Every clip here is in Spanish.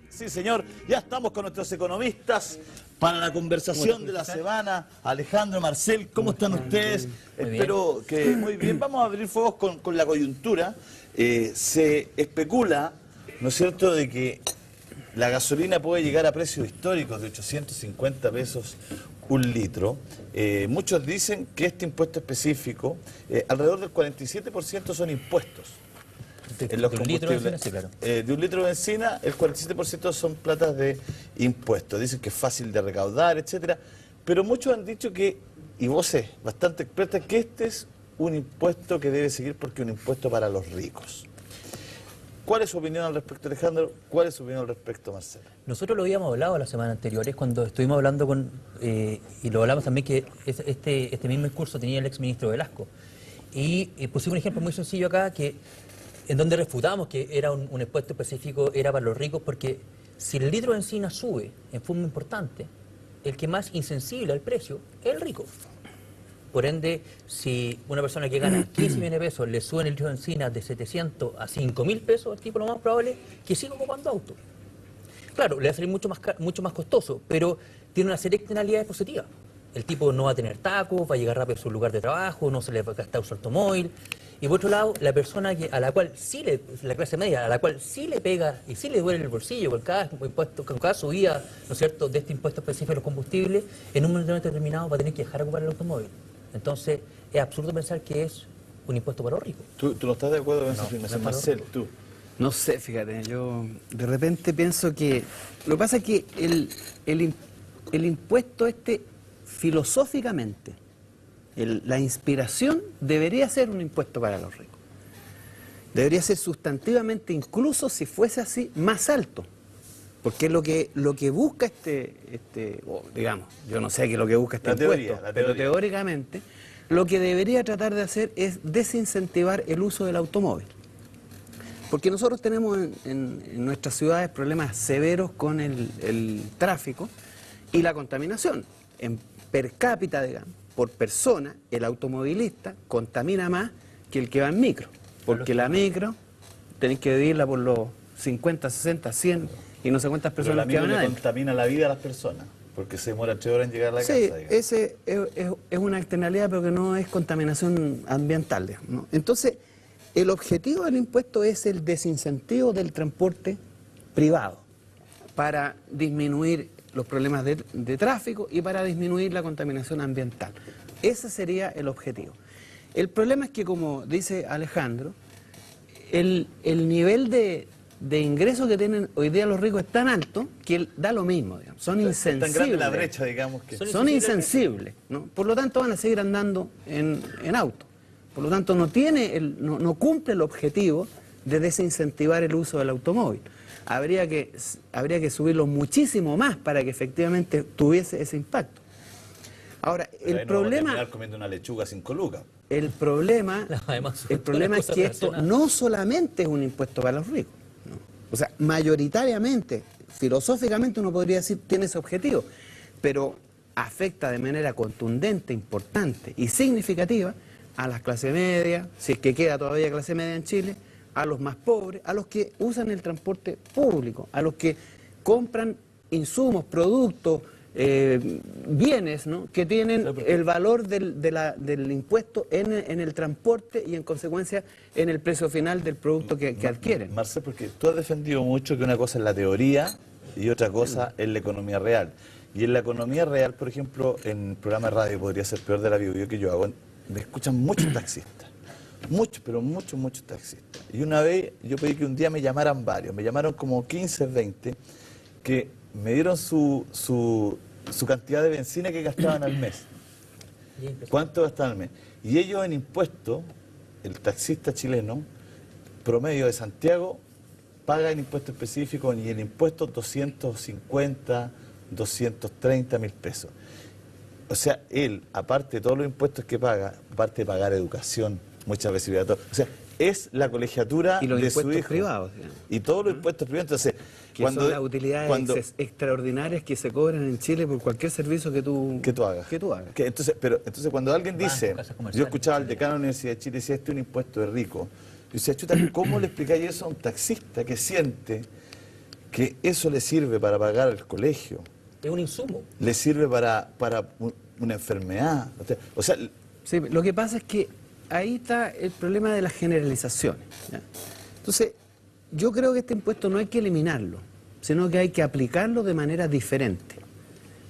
Sí, señor, ya estamos con nuestros economistas para la conversación de la semana. Alejandro, Marcel, ¿cómo están ustedes? Espero que muy bien. Vamos a abrir fuegos con la coyuntura. Se especula, ¿no es cierto?, de que la gasolina puede llegar a precios históricos de 850 pesos un litro. Muchos dicen que este impuesto específico, alrededor del 47% son impuestos. En los combustibles. De un litro de benzina, el 47% son platas de impuestos. Dicen que es fácil de recaudar, etcétera. Pero muchos han dicho que, y vos es bastante experta, que este es un impuesto que debe seguir porque es un impuesto para los ricos. ¿Cuál es su opinión al respecto, Alejandro? ¿Cuál es su opinión al respecto, Marcelo? Nosotros lo habíamos hablado las semanas anteriores cuando estuvimos hablando con, y lo hablamos también que este mismo discurso tenía el exministro Velasco. Y pusimos un ejemplo muy sencillo acá en donde refutamos que era un impuesto específico, era para los ricos, porque si el litro de benzina sube en forma importante, el que más insensible al precio es el rico. Por ende, si una persona que gana 15 millones de pesos le suben el litro de benzina de 700 a 5.000 pesos, el tipo lo más probable es que siga ocupando auto. Claro, le va a salir mucho más costoso, pero tiene una serie de externalidades positivas. El tipo no va a tener tacos, va a llegar rápido a su lugar de trabajo, no se le va a gastar su automóvil. Y por otro lado, la persona a la cual sí la clase media, a la cual sí le pega y sí le duele el bolsillo con cada subida, ¿no es cierto?, de este impuesto específico a los combustibles, en un momento determinado va a tener que dejar de ocupar el automóvil. Entonces, es absurdo pensar que es un impuesto para los ricos. ¿Tú no estás de acuerdo con esa afirmación, Marcel? ¿Tú? No sé, fíjate, yo de repente pienso que... Lo que pasa es que el impuesto filosóficamente, la inspiración debería ser un impuesto para los ricos. Debería ser sustantivamente, incluso si fuese así, más alto. Porque lo que busca digamos, yo no sé qué es lo que busca este impuesto, pero teóricamente lo que debería tratar de hacer es desincentivar el uso del automóvil. Porque nosotros tenemos en nuestras ciudades problemas severos con el tráfico y la contaminación. En per cápita, digamos, por persona, el automovilista contamina más que el que va en micro. Porque la micro tenéis que dividirla por los 50, 60, 100 y no sé cuántas personas que van adentro. adentro. Contamina la vida a las personas, porque se demora 3 horas en llegar a la casa. Sí, digamos. ese es una externalidad, pero que no es contaminación ambiental, digamos, ¿no? Entonces, el objetivo del impuesto es el desincentivo del transporte privado para disminuir los problemas de tráfico y para disminuir la contaminación ambiental. Ese sería el objetivo. El problema es que, como dice Alejandro, el nivel de ingresos que tienen hoy día los ricos es tan alto que da lo mismo, digamos. Son insensibles. Es tan grande la brecha, digamos. Son insensibles, ¿no? Por lo tanto van a seguir andando en auto. Por lo tanto no cumple el objetivo de desincentivar el uso del automóvil. Habría que subirlo muchísimo más para que efectivamente tuviese ese impacto. Ahora, el problema... terminar comiendo una lechuga 5 lucas. El problema es que esto no solamente es un impuesto para los ricos, ¿no? O sea, mayoritariamente, filosóficamente uno podría decir tiene ese objetivo, pero afecta de manera contundente, importante y significativa a las clases medias, si es que queda todavía clase media en Chile, a los más pobres, a los que usan el transporte público, a los que compran insumos, productos, bienes, ¿no?, que tienen el valor del impuesto en el transporte y en consecuencia en el precio final del producto que adquieren. Marcel, porque tú has defendido mucho que una cosa es la teoría y otra cosa es la economía real. Y en la economía real, por ejemplo, en el programa de radio Podría Ser Peor de la Bio que yo hago, me escuchan muchos taxistas. Muchos, pero muchos taxistas. Y una vez yo pedí que un día me llamaran varios, me llamaron como 15, 20, que me dieron su cantidad de benzina que gastaban al mes. ¿Cuánto gastaban al mes? Y ellos en impuestos, el taxista chileno, promedio de Santiago, paga el impuesto específico y el impuesto 250, 230 mil pesos. O sea, él, aparte de todos los impuestos que paga, aparte de pagar educación, muchas veces, o sea, es la colegiatura y los de su impuestos hijo. Privados, digamos. Y todos los impuestos privados. Entonces, que son las utilidades extraordinarias que se cobran en Chile por cualquier servicio que tú hagas. Entonces, cuando alguien dice, yo escuchaba al decano de la Universidad de Chile, decía, este es un impuesto de rico. Yo decía, chuta, ¿cómo le explicáis eso a un taxista que siente que eso le sirve para pagar el colegio, Es un insumo. le sirve para una enfermedad. O sea, Sí, lo que pasa es que ahí está el problema de las generalizaciones, ¿ya? Entonces, yo creo que este impuesto no hay que eliminarlo, sino que hay que aplicarlo de manera diferente.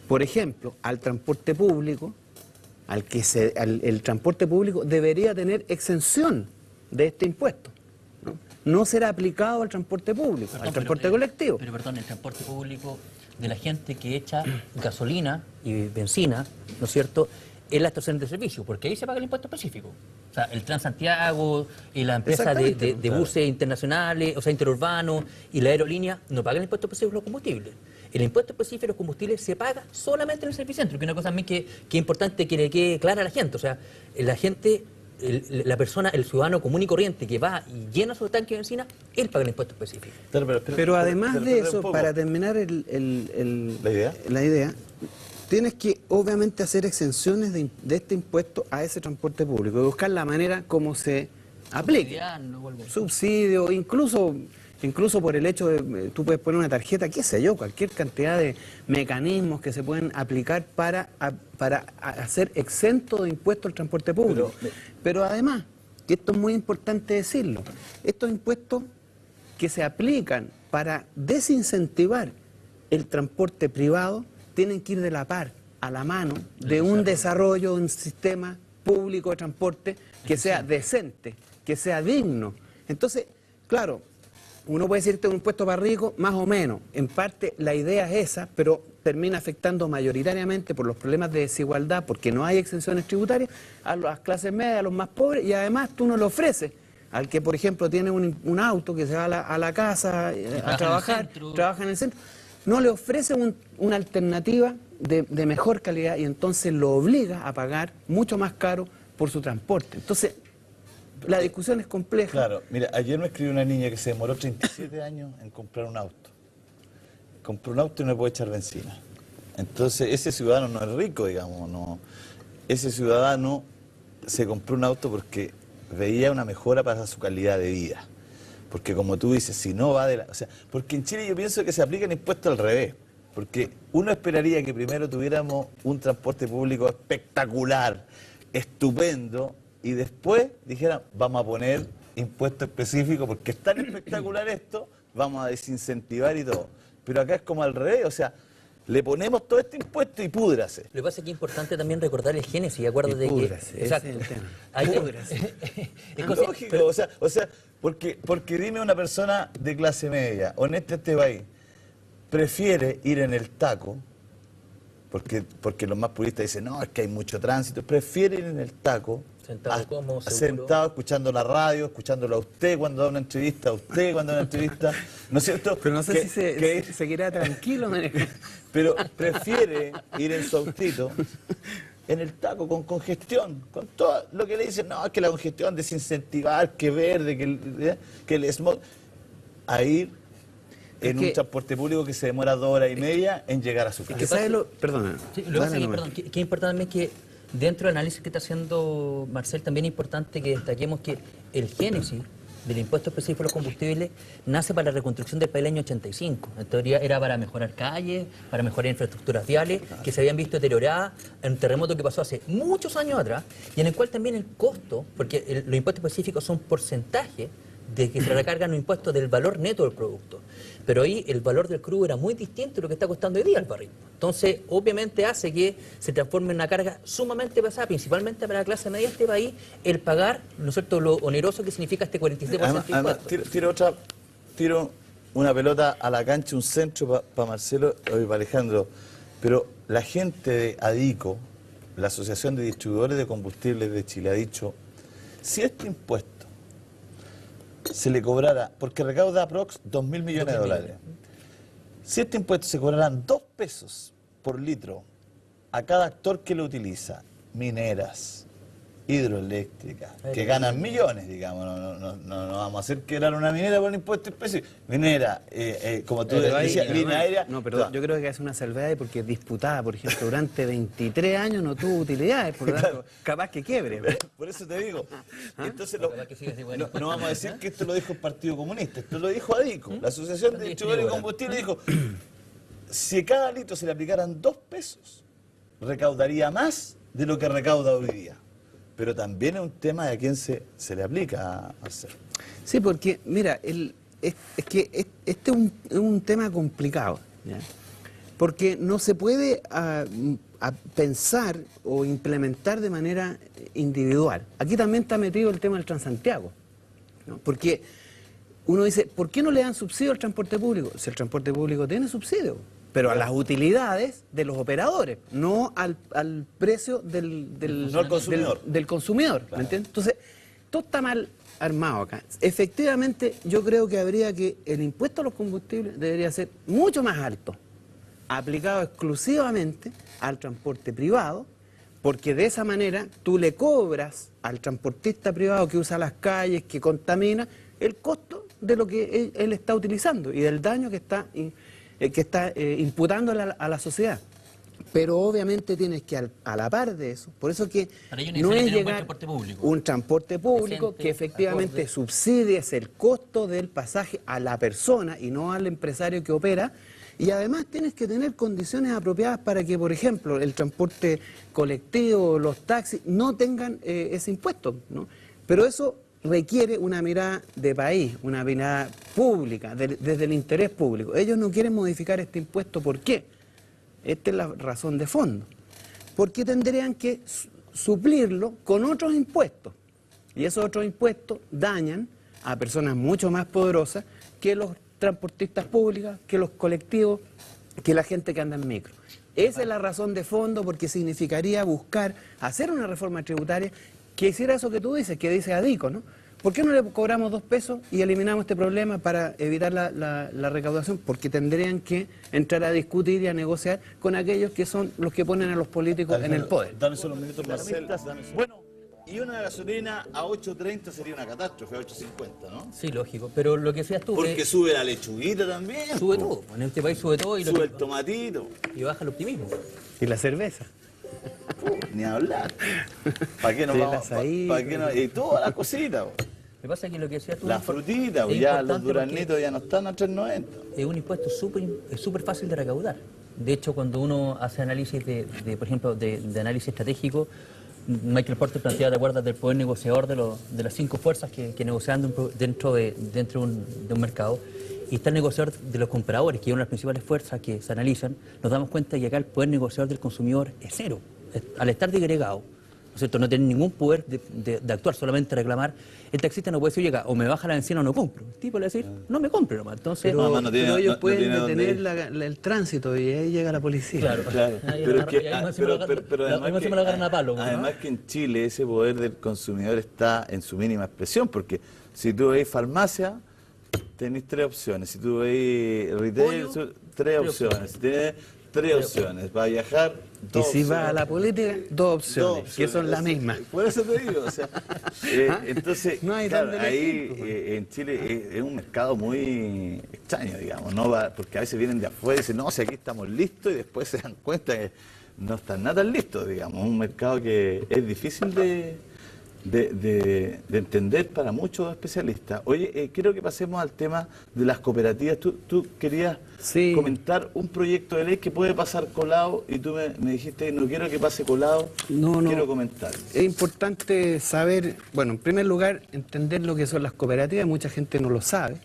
Por ejemplo, al transporte público, el transporte público debería tener exención de este impuesto. No será aplicado al transporte público, al transporte colectivo. Pero perdón, el transporte público de la gente que echa gasolina y benzina, ¿no es cierto?, en las estaciones de servicio, porque ahí se paga el impuesto específico. O sea, el Transantiago y la empresa de claro. buses internacionales, o sea, interurbanos y la aerolínea no pagan el impuesto específico de los combustibles. El impuesto específico de los combustibles se paga solamente en el servicentro, que es una cosa también que es importante que le quede clara a la gente. O sea, la gente, la persona, el ciudadano común y corriente que va y llena su tanque de benzina, él paga el impuesto específico. Pero además de un eso, poco. para terminar la idea, tienes que obviamente hacer exenciones de este impuesto a ese transporte público y buscar la manera como se aplique. Subsidiarlo o algo así. Subsidio, incluso por el hecho de, tú puedes poner una tarjeta, qué sé yo, cualquier cantidad de mecanismos que se pueden aplicar para hacer exento de impuesto al transporte público. Pero además, que esto es muy importante decirlo, estos impuestos que se aplican para desincentivar el transporte privado tienen que ir de la par, a la mano, de un desarrollo de un sistema público de transporte que sea decente, que sea digno. Entonces, claro, uno puede decir que es un impuesto para ricos, más o menos. En parte la idea es esa, pero termina afectando mayoritariamente por los problemas de desigualdad, porque no hay exenciones tributarias, a las clases medias, a los más pobres, y además tú no le ofreces al que, por ejemplo, tiene un auto que se va a la casa a trabajar, trabaja en el centro, no le ofrece una alternativa de mejor calidad y entonces lo obliga a pagar mucho más caro por su transporte. Entonces, la discusión es compleja. Claro, mira, ayer me escribió una niña que se demoró 37 años en comprar un auto. Compró un auto y no le puede echar benzina. Entonces, ese ciudadano no es rico, digamos, no. Ese ciudadano se compró un auto porque veía una mejora para su calidad de vida. Porque como tú dices, si no va de la... O sea, porque en Chile yo pienso que se aplica el impuesto al revés. Porque uno esperaría que primero tuviéramos un transporte público espectacular, estupendo, y después dijeran, vamos a poner impuesto específico, porque es tan espectacular esto, vamos a desincentivar y todo. Pero acá es como al revés, o sea, le ponemos todo este impuesto y púdrase. Lo que pasa es que es importante también recordar el génesis, acuérdate que... Ese es el tema. Púdrase. Lógico, o sea, porque dime una persona de clase media, honesta este país, prefiere ir en el taco, porque los más puristas dicen, no, es que hay mucho tránsito, prefiere ir en el taco, Sentado cómodo, seguro. sentado, escuchando la radio, escuchándolo a usted cuando da una entrevista, ¿no es cierto? Pero no sé si se seguirá tranquilo manejando. Pero prefiere ir en su autito, en el taco, con congestión, con todo lo que le dicen, no, es que la congestión, desincentivar, que verde, que el smog, a ir en un transporte público que se demora 2 horas y media en llegar a su casa. Perdona. Sí, lo que pasa es que es importante también que dentro del análisis que está haciendo Marcel, también es importante que destaquemos que el génesis del impuesto específico a los combustibles nace para la reconstrucción del país del año 85. En teoría era para mejorar calles, para mejorar infraestructuras viales que se habían visto deterioradas en un terremoto que pasó hace muchos años atrás y en el cual también el costo, porque los impuestos específicos son porcentajes de que se recargan los impuestos del valor neto del producto. Pero ahí el valor del crudo era muy distinto de lo que está costando hoy día el barril. Entonces, obviamente hace que se transforme en una carga sumamente pesada, principalmente para la clase media de este país, el pagar, ¿no es cierto?, lo oneroso que significa este 47% de impuestos. Tiro una pelota a la cancha, un centro para Marcelo y para Alejandro. Pero la gente de ADICO, la Asociación de Distribuidores de Combustibles de Chile, ha dicho, si este impuesto se le cobrara, porque recauda aprox 2.000 millones de dólares. Si este impuesto se cobraran 2 pesos por litro a cada actor que lo utiliza, mineras, hidroeléctricas, que ganan millones, digamos, no vamos a hacer quebrar una minera por un impuesto específico. Minera, como tú decías, línea aérea. No, pero yo creo que es una salvedad porque es disputada, por ejemplo, durante 23 años no tuvo utilidades, por lo tanto, capaz que quiebre. Por eso te digo. Entonces, no vamos a decir que esto lo dijo el Partido Comunista, esto lo dijo ADICO, la Asociación de Distribuidores de Combustible, dijo, si cada litro se le aplicaran 2 pesos, recaudaría más de lo que recauda hoy día. Pero también es un tema de a quién se le aplica hacer. Sí, porque, mira, es que este es un tema complicado, ¿ya? Porque no se puede pensar o implementar de manera individual. Aquí también está metido el tema del Transantiago, ¿no? Porque uno dice, ¿por qué no le dan subsidio al transporte público? Si el transporte público tiene subsidio, pero a las utilidades de los operadores, no al precio del consumidor. Del consumidor, claro. ¿Me entiendes? Entonces, todo está mal armado acá. Efectivamente, yo creo que habría que, el impuesto a los combustibles debería ser mucho más alto, aplicado exclusivamente al transporte privado, porque de esa manera tú le cobras al transportista privado que usa las calles, que contamina, el costo de lo que él está utilizando y del daño que está imputando a la sociedad. Pero obviamente tienes que, a la par de eso, por eso que no es llegar un transporte público que efectivamente subsidie el costo del pasaje a la persona y no al empresario que opera, y además tienes que tener condiciones apropiadas para que, por ejemplo, el transporte colectivo, los taxis, no tengan ese impuesto, ¿no? Pero eso requiere una mirada de país, una mirada pública, desde el interés público. Ellos no quieren modificar este impuesto, ¿por qué? Esta es la razón de fondo. Porque tendrían que suplirlo con otros impuestos. Y esos otros impuestos dañan a personas mucho más poderosas que los transportistas públicos, que los colectivos, que la gente que anda en micro. Esa es la razón de fondo, porque significaría buscar hacer una reforma tributaria que hiciera eso que tú dices, que dice ADICO, ¿no? ¿Por qué no le cobramos 2 pesos y eliminamos este problema para evitar la recaudación? Porque tendrían que entrar a discutir y a negociar con aquellos que son los que ponen a los políticos en el poder. Dame solo un minuto, Marcel. Bueno, y una gasolina a 8.30 sería una catástrofe, a 8.50, ¿no? Sí, lógico, pero lo que decías tú... Porque sube la lechuguita también. Sube todo, en este país sube todo. Sube el tomatito. Y baja el optimismo. Y la cerveza. Ni hablar. ¿Para qué no vamos? ¿Para qué no? Y todas las cositas. Me pasa que lo que decías tú... La frutita, ya los duraznitos ya no están a 3.90. Es un impuesto súper fácil de recaudar. De hecho, cuando uno hace análisis por ejemplo, de análisis estratégico, Michael Porter plantea, ¿te acuerdas del poder negociador de las 5 fuerzas que negocian dentro de un mercado? Y está el negociador de los compradores, que es una de las principales fuerzas que se analizan. Nos damos cuenta de que acá el poder negociador del consumidor es cero. Al estar disgregado, ¿no es cierto? No tiene ningún poder de actuar, solamente reclamar. El taxista no puede decir, llega, o me baja la bencina o no compro. El tipo le va a decir, no me compre nomás. Entonces, pero ellos pueden detener el tránsito y ahí llega la policía. Claro. Pero además que en Chile ese poder del consumidor está en su mínima expresión, porque si tú ves farmacia, tenés 3 opciones. Si tú ves retail, 3 opciones. Si tenés 3 opciones. Para viajar, 2 y si opciones. va a la política, 2 opciones, que son las mismas. Por eso te digo, o sea, entonces, no hay claro, ahí en Chile es un mercado muy extraño, digamos, ¿no? Porque a veces vienen de afuera y dicen, no, si aquí estamos listos, y después se dan cuenta que no están nada tan listos, digamos. Un mercado que es difícil de entender para muchos especialistas. Oye, quiero que pasemos al tema de las cooperativas. Tú querías comentar un proyecto de ley que puede pasar colado y tú me dijiste, no quiero que pase colado, quiero comentar. Es importante saber, bueno, en primer lugar, entender lo que son las cooperativas, mucha gente no lo sabe.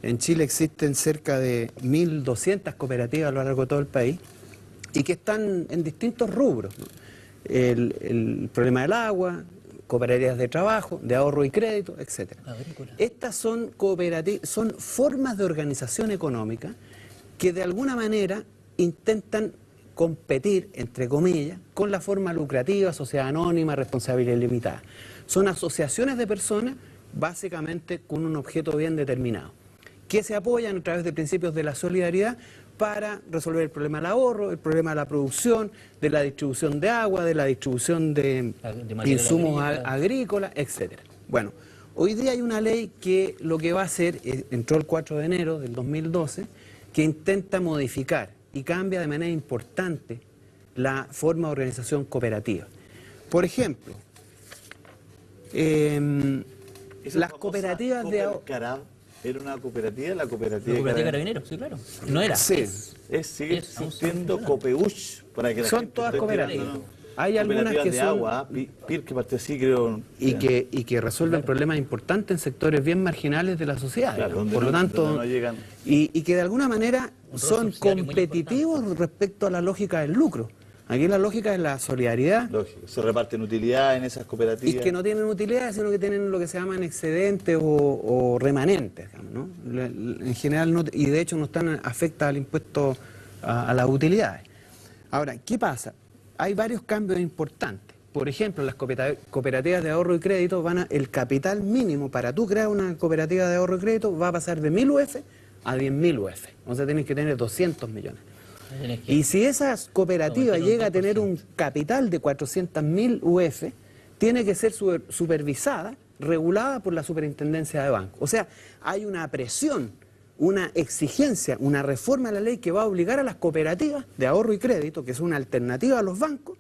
En Chile existen cerca de 1.200 cooperativas a lo largo de todo el país y que están en distintos rubros, ¿no? El problema del agua, cooperativas de trabajo, de ahorro y crédito, etc. Estas son cooperativas, son formas de organización económica que de alguna manera intentan competir, entre comillas, con la forma lucrativa, sociedad anónima, responsabilidad limitada. Son asociaciones de personas, básicamente con un objeto bien determinado, que se apoyan a través de principios de la solidaridad para resolver el problema del ahorro, el problema de la producción, de la distribución de agua, de la distribución de insumos agrícolas, etcétera. Bueno, hoy día hay una ley que lo que va a hacer, entró el 4 de enero del 2012, que intenta modificar y cambia de manera importante la forma de organización cooperativa. Por ejemplo, las cooperativas de ahorro... ¿Era una cooperativa? La cooperativa Carabineros, sí, claro. No era. Sí. Sigue siendo Copeuch, para que la son gente todas cooperativas. No. Hay algunas que de son... agua, PIR, que parte así, creo... Y que resuelven problemas importantes en sectores bien marginales de la sociedad. Claro, por lo tanto, no llegan... y que de alguna manera son competitivos respecto a la lógica del lucro. Aquí la lógica es la solidaridad. Lógico, se reparten utilidades en esas cooperativas. Y que no tienen utilidades, sino que tienen lo que se llaman excedentes o remanentes, digamos, ¿no? En general, no, y de hecho no están afectadas al impuesto a las utilidades. Ahora, ¿qué pasa? Hay varios cambios importantes. Por ejemplo, las cooperativas de ahorro y crédito el capital mínimo para tú crear una cooperativa de ahorro y crédito va a pasar de 1.000 UF a 10.000 UF. O sea, tienes que tener 200 millones. Y si esa cooperativa llega a tener un capital de 400.000 UF, tiene que ser supervisada, regulada por la superintendencia de banco. O sea, hay una presión, una exigencia, una reforma a la ley que va a obligar a las cooperativas de ahorro y crédito, que es una alternativa a los bancos.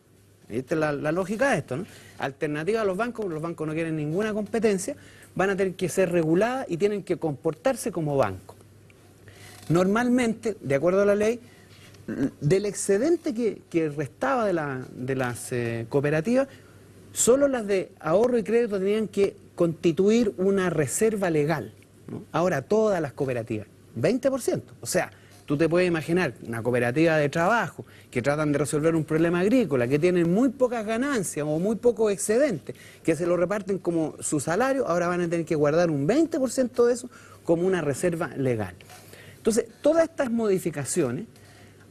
Esta es la lógica de esto, ¿no? Alternativa a los bancos no quieren ninguna competencia, van a tener que ser reguladas y tienen que comportarse como banco. Normalmente, de acuerdo a la ley, del excedente que restaba de las cooperativas, solo las de ahorro y crédito tenían que constituir una reserva legal, ¿no? Ahora todas las cooperativas, 20%. O sea, tú te puedes imaginar una cooperativa de trabajo que tratan de resolver un problema agrícola, que tienen muy pocas ganancias o muy poco excedente, que se lo reparten como su salario, ahora van a tener que guardar un 20% de eso como una reserva legal. Entonces, todas estas modificaciones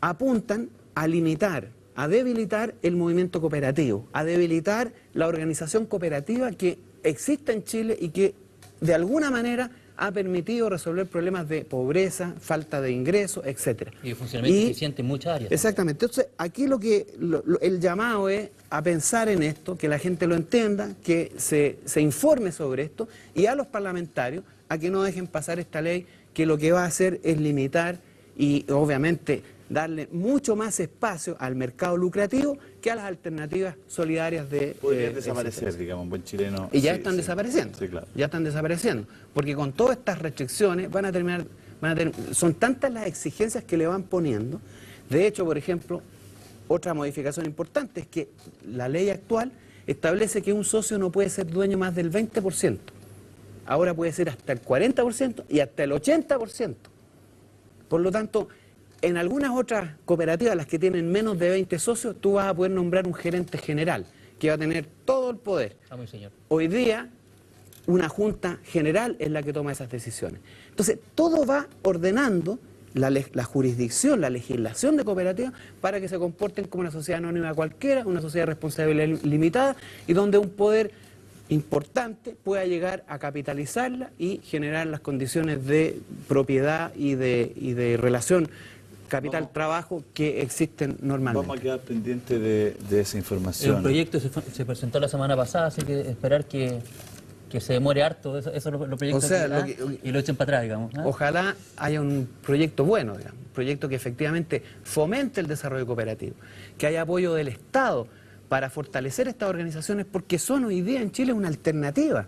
apuntan a limitar, a debilitar el movimiento cooperativo, a debilitar la organización cooperativa que existe en Chile y que de alguna manera ha permitido resolver problemas de pobreza, falta de ingresos, etc. Y de funcionamiento eficiente en muchas áreas. Exactamente. Entonces, aquí el llamado es a pensar en esto, que la gente lo entienda, que se informe sobre esto, y a los parlamentarios a que no dejen pasar esta ley, que lo que va a hacer es limitar y obviamente darle mucho más espacio al mercado lucrativo que a las alternativas solidarias de... Podrían desaparecer, digamos, un buen chileno. Y ya están desapareciendo. Sí, claro. Ya están desapareciendo. Porque con todas estas restricciones son tantas las exigencias que le van poniendo. De hecho, por ejemplo, otra modificación importante es que la ley actual establece que un socio no puede ser dueño más del 20%. Ahora puede ser hasta el 40% y hasta el 80%. Por lo tanto, en algunas otras cooperativas, las que tienen menos de 20 socios, tú vas a poder nombrar un gerente general que va a tener todo el poder. Señor. Hoy día, una junta general es la que toma esas decisiones. Entonces, todo va ordenando la jurisdicción, la legislación de cooperativas para que se comporten como una sociedad anónima cualquiera, una sociedad de responsabilidad limitada y donde un poder importante pueda llegar a capitalizarla y generar las condiciones de propiedad y de relación capital-trabajo que existen normalmente. Vamos a quedar pendientes de esa información. El proyecto se presentó la semana pasada, así que esperar que se demore harto eso los proyectos, o sea, y lo echen para atrás, digamos. Ojalá haya un proyecto bueno, digamos, un proyecto que efectivamente fomente el desarrollo cooperativo, que haya apoyo del Estado para fortalecer estas organizaciones, porque son hoy día en Chile una alternativa.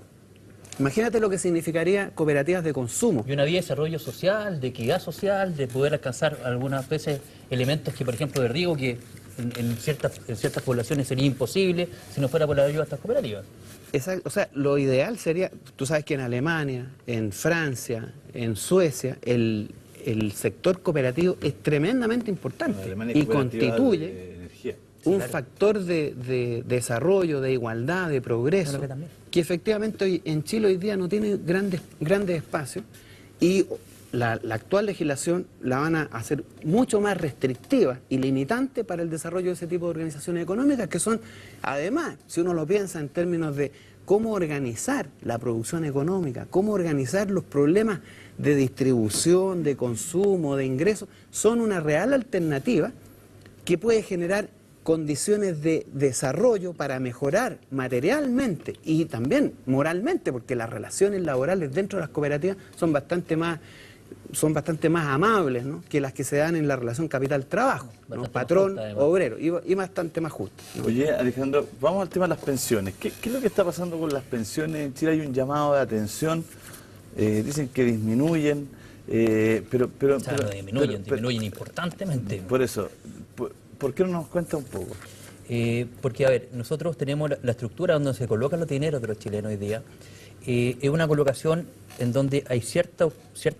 Imagínate lo que significaría cooperativas de consumo. Y una vía de desarrollo social, de equidad social, de poder alcanzar algunas veces elementos que, por ejemplo, de riego, que en ciertas poblaciones sería imposible si no fuera por la ayuda de estas cooperativas. Exacto. O sea, lo ideal sería, tú sabes que en Alemania, en Francia, en Suecia, el sector cooperativo es tremendamente importante y constituye un factor de desarrollo, de igualdad, de progreso, que efectivamente hoy, en Chile hoy día no tiene grandes espacios, y la actual legislación la van a hacer mucho más restrictiva y limitante para el desarrollo de ese tipo de organizaciones económicas, que son, además, si uno lo piensa en términos de cómo organizar la producción económica, cómo organizar los problemas de distribución, de consumo, de ingresos, son una real alternativa que puede generar condiciones de desarrollo para mejorar materialmente y también moralmente, porque las relaciones laborales dentro de las cooperativas son bastante más amables, ¿no?, que las que se dan en la relación capital-trabajo, ¿no?, patrón-obrero, y bastante más justas, ¿no? Oye, Alejandro, vamos al tema de las pensiones. ¿Qué es lo que está pasando con las pensiones? En Chile hay un llamado de atención, dicen que disminuyen, pero no disminuyen importantemente. Por eso, ¿por qué no nos cuenta un poco? Porque, a ver, nosotros tenemos la estructura donde se colocan los dineros de los chilenos hoy día. Es una colocación en donde hay cierta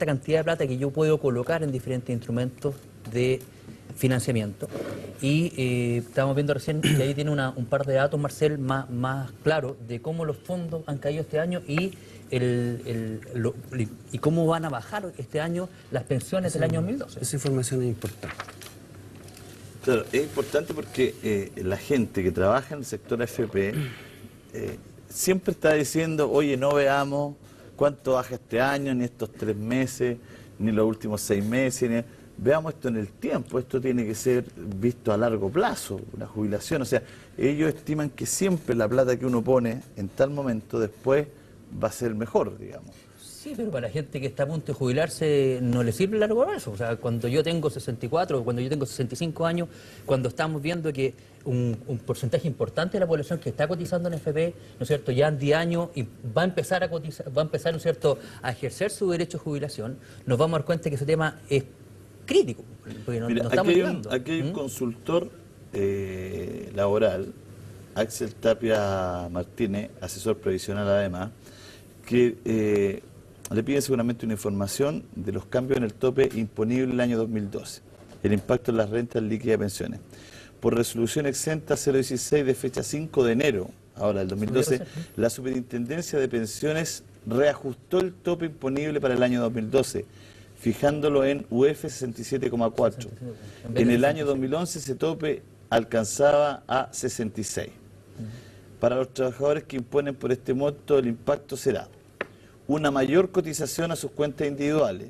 cantidad de plata que yo puedo colocar en diferentes instrumentos de financiamiento. Y estamos viendo recién que ahí tiene un par de datos, Marcel, más claros de cómo los fondos han caído este año y cómo van a bajar este año las pensiones del año 2012. Esa información es importante. Claro, es importante porque la gente que trabaja en el sector AFP siempre está diciendo, oye, no veamos cuánto baja este año, ni estos 3 meses, ni los últimos 6 meses, veamos esto en el tiempo, esto tiene que ser visto a largo plazo, una jubilación, o sea, ellos estiman que siempre la plata que uno pone en tal momento después va a ser mejor, digamos. Sí, pero para la gente que está a punto de jubilarse no le sirve el largo plazo. O sea, cuando yo tengo 64, cuando yo tengo 65 años, cuando estamos viendo que un porcentaje importante de la población que está cotizando en FP, ¿no es cierto?, ya en 10 años y va a empezar a cotizar, va a empezar, ¿no es cierto?, a ejercer su derecho a jubilación, nos vamos a dar cuenta que ese tema es crítico. Porque Mira, nos estamos ayudando. aquí hay un consultor laboral, Axel Tapia Martínez, asesor previsional además, que le piden seguramente una información de los cambios en el tope imponible el año 2012, el impacto en las rentas líquidas de pensiones. Por resolución exenta 016 de fecha 5 de enero, ahora del 2012, la Superintendencia de Pensiones reajustó el tope imponible para el año 2012, fijándolo en UF 67,4. En el año 2011 ese tope alcanzaba a 66. Para los trabajadores que imponen por este monto, el impacto será una mayor cotización a sus cuentas individuales.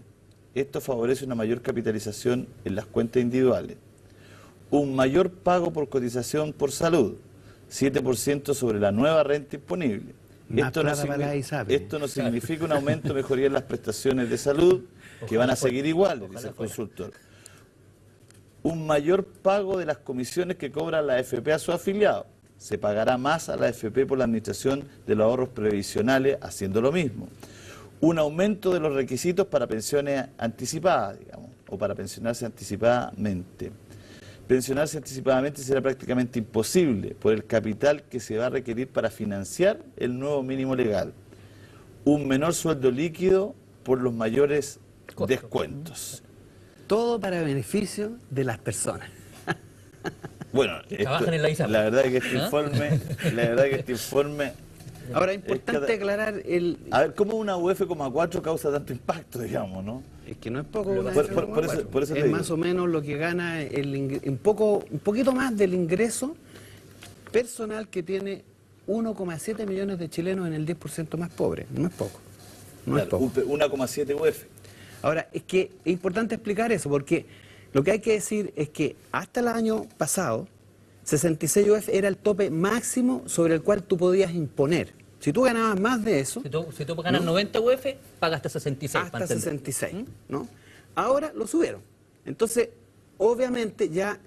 Esto favorece una mayor capitalización en las cuentas individuales. Un mayor pago por cotización por salud, 7% sobre la nueva renta imponible. Esto no significa un aumento o mejoría en las prestaciones de salud, que van a seguir iguales, dice el consultor. Un mayor pago de las comisiones que cobra la AFP a sus afiliados. Se pagará más a la AFP por la administración de los ahorros previsionales haciendo lo mismo. Un aumento de los requisitos para pensiones anticipadas, digamos, o para pensionarse anticipadamente. Pensionarse anticipadamente será prácticamente imposible por el capital que se va a requerir para financiar el nuevo mínimo legal. Un menor sueldo líquido por los mayores descuentos. Todo para beneficio de las personas. Bueno, trabajan en la ISAPRE. La verdad que este informe, Ahora, es importante aclarar a ver, ¿cómo una UF,4 causa tanto impacto, digamos, no? Es que no es poco una por eso es más o menos lo que gana un poquito más del ingreso personal que tiene 1,7 millones de chilenos en el 10% más pobre. No es poco. No es poco. 1,7 UF. Ahora, es que es importante explicar eso, porque lo que hay que decir es que hasta el año pasado, 66 UF era el tope máximo sobre el cual tú podías imponer. Si tú ganabas más de eso... Si tú ganas 90 UF, pagas hasta 66. Hasta 66, ¿no? Ahora lo subieron. Entonces, obviamente ya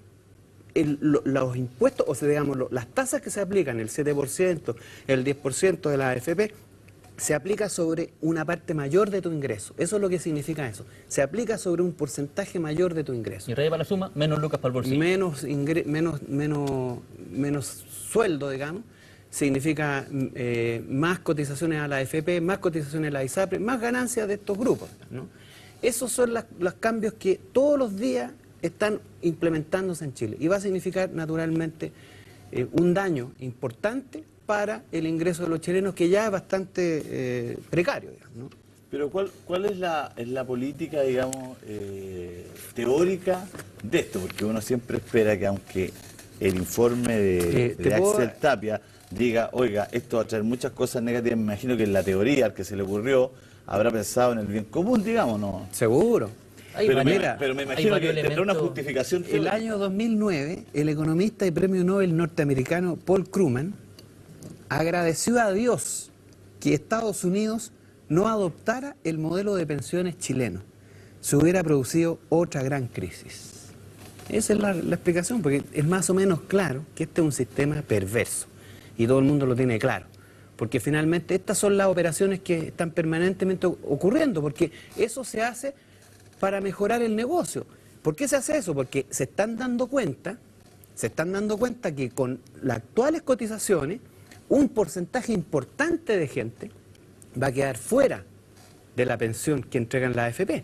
los impuestos, o sea, digamos, las tasas que se aplican, el 7%, el 10% de la AFP, se aplica sobre una parte mayor de tu ingreso. Eso es lo que significa eso. Se aplica sobre un porcentaje mayor de tu ingreso. Y rey para la suma, menos lucas para el bolsillo. Menos sueldo, digamos, significa más cotizaciones a la AFP, más cotizaciones a la ISAPRE, más ganancias de estos grupos, ¿no? Esos son los cambios que todos los días están implementándose en Chile. Y va a significar, naturalmente, un daño importante para el ingreso de los chilenos, que ya es bastante precario, digamos, ¿no? Pero ¿cuál es la política, digamos, teórica de esto? Porque uno siempre espera que, aunque el informe de Axel Tapia diga, oiga, esto va a traer muchas cosas negativas. Me imagino que en la teoría, al que se le ocurrió, habrá pensado en el bien común, digamos, ¿no? Seguro. Pero me hay imagino que varios tendrá una elementos. justificación. El año 2009, el economista y premio Nobel norteamericano Paul Krugman agradeció a Dios que Estados Unidos no adoptara el modelo de pensiones chileno. Se hubiera producido otra gran crisis. Esa es la explicación, porque es más o menos claro que este es un sistema perverso y todo el mundo lo tiene claro. Porque finalmente estas son las operaciones que están permanentemente ocurriendo, porque eso se hace para mejorar el negocio. ¿Por qué se hace eso? Porque se están dando cuenta que con las actuales cotizaciones, un porcentaje importante de gente va a quedar fuera de la pensión que entregan la AFP.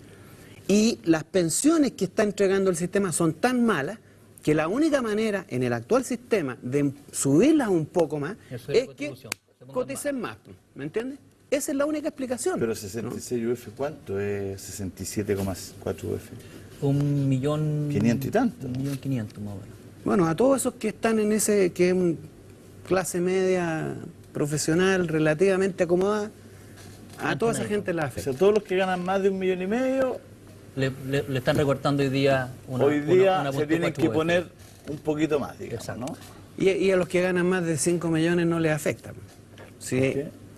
Y las pensiones que está entregando el sistema son tan malas que la única manera en el actual sistema de subirlas un poco más Eso es es que contribución, se pongan coticen más. ¿Me entiendes? Esa es la única explicación. Pero 66 UF, ¿cuánto es 67,4 UF? 1.500.000. 500 y tanto. 1.500.000 más o menos. Bueno, a todos esos que están en ese, que es clase media profesional relativamente acomodada, a toda esa gente la O afecta. sea, todos los que ganan más de 1,5 millones, Le están recortando hoy día hoy día una se tienen que 4 poner un poquito más, digamos, Exacto. ¿no? Y a los que ganan más de 5 millones no les afecta. ¿Sí?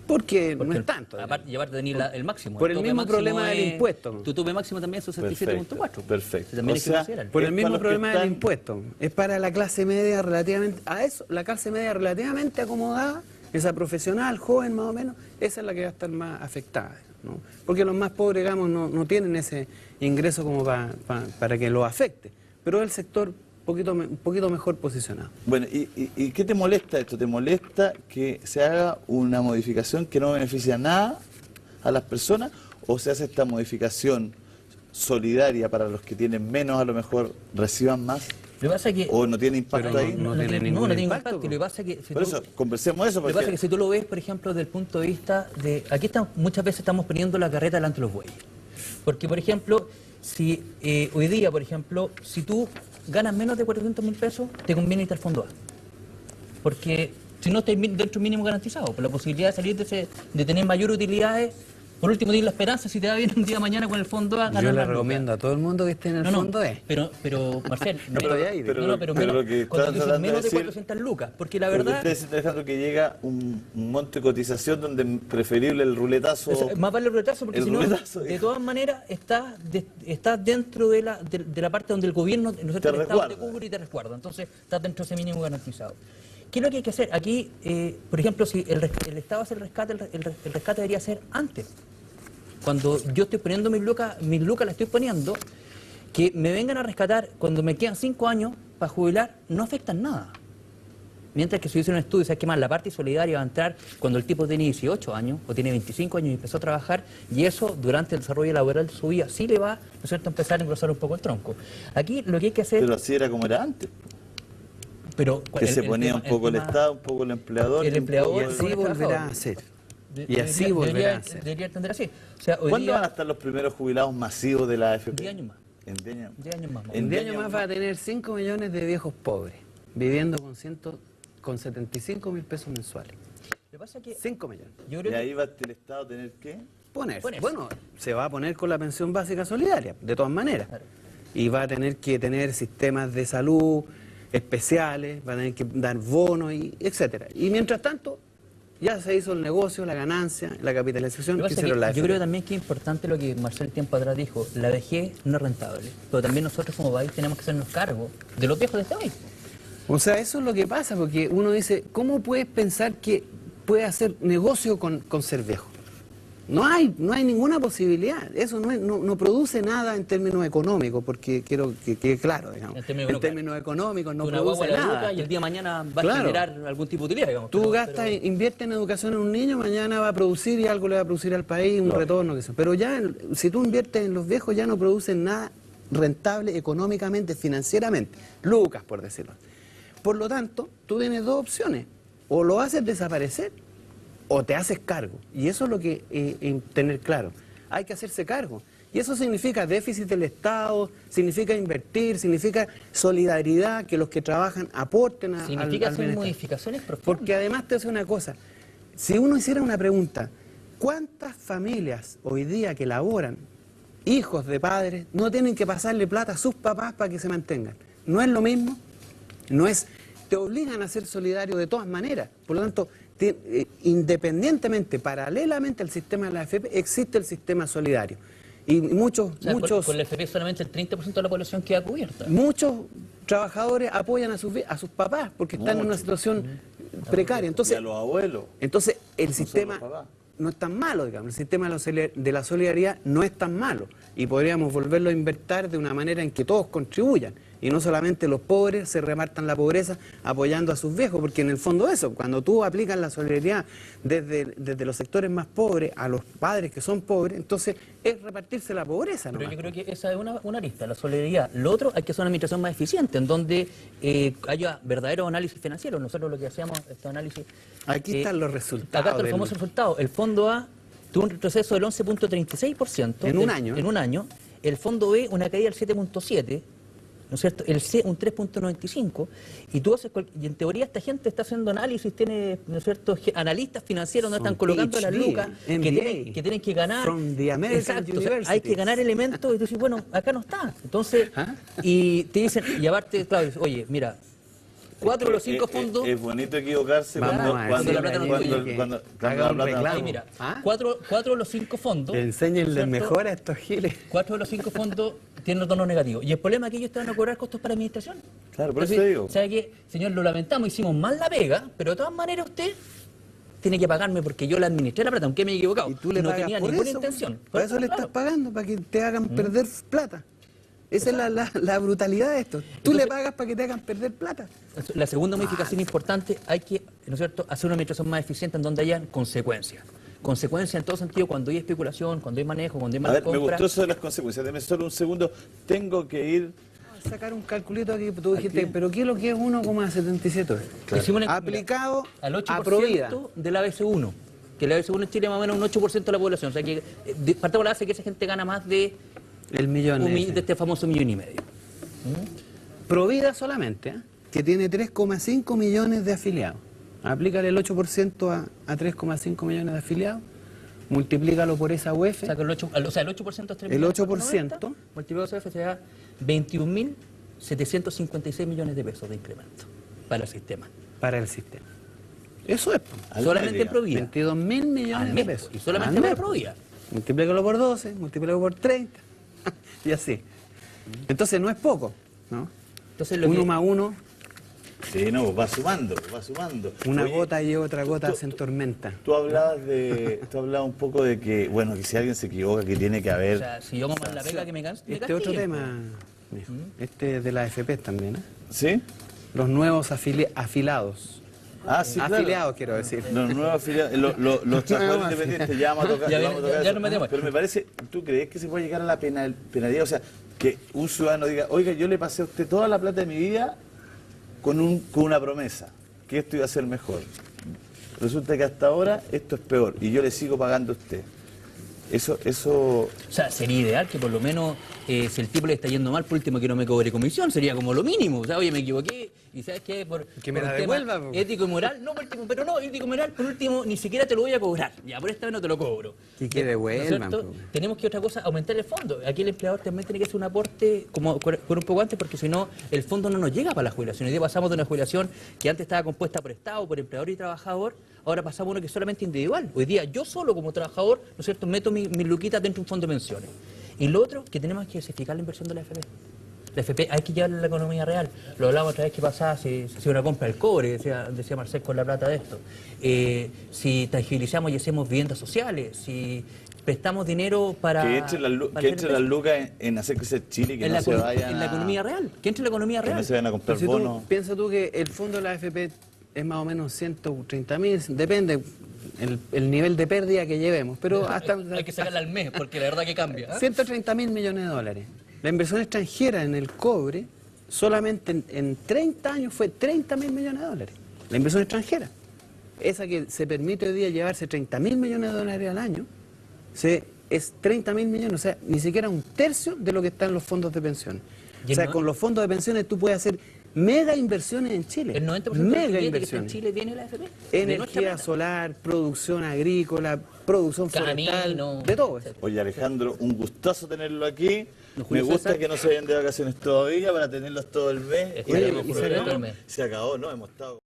¿Por qué? Porque no Porque es tanto. Aparte, llevarte de tener el máximo. Por el tope mismo máximo problema del es- impuesto. Tu tope máximo también es 67.4. Perfecto. También O hay que sea, considerar. Por el Es mismo para los que problema del están- impuesto. Es para la clase media relativamente, a eso, la clase media relativamente acomodada, esa profesional, joven más o menos, esa es la que va a estar más afectada, ¿no? Porque los más pobres, digamos, no tienen ese ingreso como para que lo afecte. Pero es el sector un poquito mejor posicionado. Bueno, ¿y qué te molesta esto? ¿Te molesta que se haga una modificación que no beneficia nada a las personas o se hace esta modificación solidaria para los que tienen menos, a lo mejor reciban más? Lo que pasa es que ¿O no tiene impacto Pero ahí? no tiene ningún no tiene impacto, impacto. Lo que pasa es que si Por tú- eso, conversemos eso. Lo que pasa es que si tú lo ves, por ejemplo, desde el punto de vista de... Aquí muchas veces estamos poniendo la carreta delante de los bueyes. Porque, por ejemplo, si hoy día, por ejemplo, si tú ganas menos de 400.000 pesos, te conviene irte al fondo A. Porque si no estás dentro de un mínimo garantizado, por la posibilidad de salir de tener mayor utilidades, por último tienes la esperanza, si te va bien un día de mañana con el fondo A, ganar Yo le las lucas. recomiendo a todo el mundo que esté en el fondo E. Pero Marcel, pero de ahí, pero pero lo menos, que cuando estás tú dices tratando de menos de decir- 400 lucas, porque la Pero verdad... usted está dejando que llega un monto de cotización donde es preferible el ruletazo. Más vale el retraso porque el si no, ruletazo, de hijo. todas maneras, estás dentro de la parte donde el gobierno, el Estado te resguarda. cubre y te resguarda. Entonces, estás dentro de ese mínimo garantizado. ¿Qué es lo que hay que hacer? Aquí, por ejemplo, si el Estado hace el rescate, el rescate debería ser antes. Cuando yo estoy poniendo mis lucas las estoy poniendo, que me vengan a rescatar cuando me quedan 5 años para jubilar, no afectan nada. Mientras que si hubiese un estudio, ¿sabes qué más? La parte solidaria va a entrar cuando el tipo tiene 18 años o tiene 25 años y empezó a trabajar, y eso durante el desarrollo laboral de su vida sí le va, ¿no es cierto?, a empezar a engrosar un poco el tronco. Aquí lo que hay que hacer... Pero así era como era antes. Pero, Que se ponía un poco el tema- Estado, un poco el empleador. el y un empleador, poco Y así el volverá trabajador. a ser. de- Y así debería- volverá debería- a ser. Debería entender así. O sea, hoy ¿Cuándo día, van a estar los primeros jubilados masivos de la AFP? 10 años más. En 10 años. 10 años más. En 10 10 años más va a tener 5 millones de viejos pobres, viviendo con 75.000 pesos mensuales. Lo que pasa es que 5 millones. yo Y creo que ahí va el Estado a tener que... Ponerse. Ponerse. Bueno, se va a poner con la pensión básica solidaria, de todas maneras. Claro. Y va a tener que tener sistemas de salud especiales, va a tener que dar bonos, y etcétera. Y mientras tanto, ya se hizo el negocio, la ganancia, la capitalización Lo que que pasa es hicieron que la yo AFP. creo también que es importante lo que Marcel tiempo atrás dijo, la vejez no es rentable, pero también nosotros como país tenemos que hacernos cargo de los viejos de este país. O sea, eso es lo que pasa, porque uno dice, ¿cómo puedes pensar que puede hacer negocio con ser viejo? No hay ninguna posibilidad. Eso no produce nada en términos económicos, porque quiero que quede claro, digamos. En En términos términos económicos no Una guagua produce la nada. educa y el día de mañana va Claro. a generar algún tipo de utilidad, digamos. Tú Pero- gastas, pero- inviertes en educación en un niño, mañana va a producir y algo le va a producir al país, un retorno. Que sea. Pero ya, si tú inviertes en los viejos, ya no producen nada rentable económicamente, financieramente. Lucas, por decirlo. Por lo tanto, tú tienes dos opciones. O lo haces desaparecer o te haces cargo. Y eso es lo que tener claro. Hay que hacerse cargo. Y eso significa déficit del Estado, significa invertir, significa solidaridad, que los que trabajan aporten Significa al hacer bienestar. modificaciones profundas. Porque además te hace una cosa, si uno hiciera una pregunta, ¿cuántas familias hoy día que laboran, hijos de padres, no tienen que pasarle plata a sus papás para que se mantengan? ¿No es lo mismo? No es, te obligan a ser solidario de todas maneras. Por lo tanto, independientemente, paralelamente al sistema de la AFP, existe el sistema solidario. Y muchos, O sea, muchos, con la FP solamente el 30% de la población queda cubierta. muchos trabajadores apoyan a sus papás porque están en una situación precaria. Y Entonces, a los abuelos. entonces el No sistema solo papá. no es tan malo, digamos. El sistema de la solidaridad no es tan malo. Y podríamos volverlo a invertir de una manera en que todos contribuyan. Y no solamente los pobres se repartan la pobreza apoyando a sus viejos, porque en el fondo eso, cuando tú aplicas la solidaridad desde los sectores más pobres a los padres que son pobres, entonces es repartirse la pobreza, ¿no? Pero yo creo que esa es una arista, la solidaridad. Lo otro, hay que hacer una administración más eficiente, en donde haya verdadero análisis financiero. Nosotros lo que hacíamos, este análisis... Aquí están los resultados. Acá están los famosos resultados. El Fondo A tuvo un retroceso del 11.36%. En un año. En un año. El Fondo B, una caída del 7.7%. ¿No es cierto? El C, un 3.95%. Y tú haces y en teoría esta gente está haciendo análisis, tiene, ¿no es cierto?, analistas financieros donde están colocando PhD, las lucas MBA, que tienen que ganar. from the American Exacto, o sea, Universities. hay que ganar elementos y tú dices, bueno, acá no está. Entonces, ¿Ah? y te dicen, y aparte, claro, dices, oye, mira, 4 de los 5 fondos... Es bonito equivocarse Vamos cuando, a cuando, decirle cuando, a cuando, que cuando haga un la plata reclamo. Ahí mira, ¿Ah? 4 de los 5 fondos... Enséñenle ¿cierto? mejor a estos giles. 4 de los 5 fondos tienen retorno negativo. Y el problema es que ellos te van a cobrar costos para administración. Claro, por eso Entonces, digo. ¿sabe qué? Señor, lo lamentamos, hicimos mal la pega, pero de todas maneras usted tiene que pagarme porque yo le administré la plata, aunque me he equivocado. Y tú le no pagas tenía por ninguna eso. intención. Por eso le claro. estás pagando, para que te hagan perder plata. Esa es la brutalidad de esto. Tú le pagas para que te hagan perder plata. La segunda modificación importante, hay que, ¿no es cierto?, hacer una administración más eficiente en donde hayan consecuencias. Consecuencias en todo sentido, cuando hay especulación, cuando hay manejo, cuando hay A mala ver, me compra. gustó eso de las consecuencias. Deme solo un segundo. Tengo que ir. Sacar un calculito aquí, tú dijiste, pero ¿qué es lo que es 1,77? Hicimos una- Aplicado al 8% a Provida. del ABC1, que el ABC1 en Chile es más o menos un 8% de la población. O sea que partamos de la base que esa gente gana más de, El millón ese. de este famoso 1,5 millones. Provida solamente, que tiene 3,5 millones de afiliados. Aplícale el 8% a 3,5 millones de afiliados, multiplícalo por esa UEF, O sea, que el 8%, o sea, el 8% es 3 El millones 8%. multiplicado por CF se da 21.756 millones de pesos de incremento para el sistema. para el sistema. Eso es, Al Solamente mes, en Provida. 22.000 millones Al de mes, pesos. y solamente Al para mes. Provida. Multiplícalo por 12, multiplícalo por 30, y así. Entonces no es poco, ¿no? Entonces, lo Uno que- más uno, Sí, no, va sumando, va sumando. una Oye, gota y otra gota tú- hacen tormenta. Tú hablabas un poco de que, bueno, que si alguien se equivoca, que tiene que O haber. sea, si yo hago mal la pega, que me canse. Este otro tema, mijo, este es de la FP también, ¿eh? ¿Sí? Los nuevos afilados. Ah, sí, claro. Afiliados, quiero decir. Los nuevos afiliados, los trabajadores independientes, ya vamos a tocar. Ya vamos a viene- tocar ya eso. nos metemos. Pero me parece, ¿tú crees que se puede llegar a la penalidad? O sea, que un ciudadano diga, oiga, yo le pasé a usted toda la plata de mi vida con una promesa, que esto iba a ser mejor. Resulta que hasta ahora esto es peor y yo le sigo pagando a usted. Eso, O sea, sería ideal que por lo menos, si el tipo le está yendo mal, por último que no me cobre comisión, sería como lo mínimo. O sea, oye, me equivoqué, y ¿sabes qué? Que me por la un tema devuelva, po. ético y moral, no, por último, pero no, ético y moral, por último, ni siquiera te lo voy a cobrar. Ya, por esta vez no te lo cobro. Y que ¿No es devuelvan, cierto? po. Tenemos que otra cosa, aumentar el fondo. Aquí el empleador también tiene que hacer un aporte como con un poco antes, porque si no, el fondo no nos llega para la jubilación. Hoy día pasamos de una jubilación que antes estaba compuesta por Estado, por empleador y trabajador, ahora pasamos a uno que es solamente individual. Hoy día yo solo como trabajador, ¿no es cierto?, meto mis luquitas dentro de un fondo de pensiones. Y lo otro, que tenemos que diversificar la inversión de la FP. La FP hay que llevarla a la economía real. Lo hablamos otra vez que pasaba, si una compra del cobre, decía Marcel con la plata de esto. Si tangibilizamos y hacemos viviendas sociales, si prestamos dinero para... que entre las lucas en hacer crecer Chile, que en no la, se vayan en la economía real, que entre la economía que real. no se vayan a comprar Si tú, bonos. piensa tú que el fondo de la AFP es más o menos 130.000, depende el nivel de pérdida que llevemos, pero hasta Hay que sacarla al mes, porque la verdad que cambia. 130.000 millones de dólares. La inversión extranjera en el cobre solamente en 30 años fue 30.000 millones de dólares. La inversión extranjera, esa que se permite hoy día llevarse 30.000 millones de dólares al año, se es 30.000 millones, o sea, ni siquiera un tercio de lo que está en los fondos de pensiones. Y O sea, el no- con los fondos de pensiones tú puedes hacer mega inversiones en Chile. El 90% del mega billete que está en inversiones. Chile viene de la AFP. de nuestra Energía plata. solar, producción agrícola, producción forestal, Camino, de todo eso. Oye, Alejandro, un gustazo tenerlo aquí. Don Me Julio gusta César. que no se vayan de vacaciones todavía para tenerlos todo el mes. Esperemos, Y Julio, se todo el acabó, mes. se acabó, ¿no? Hemos estado...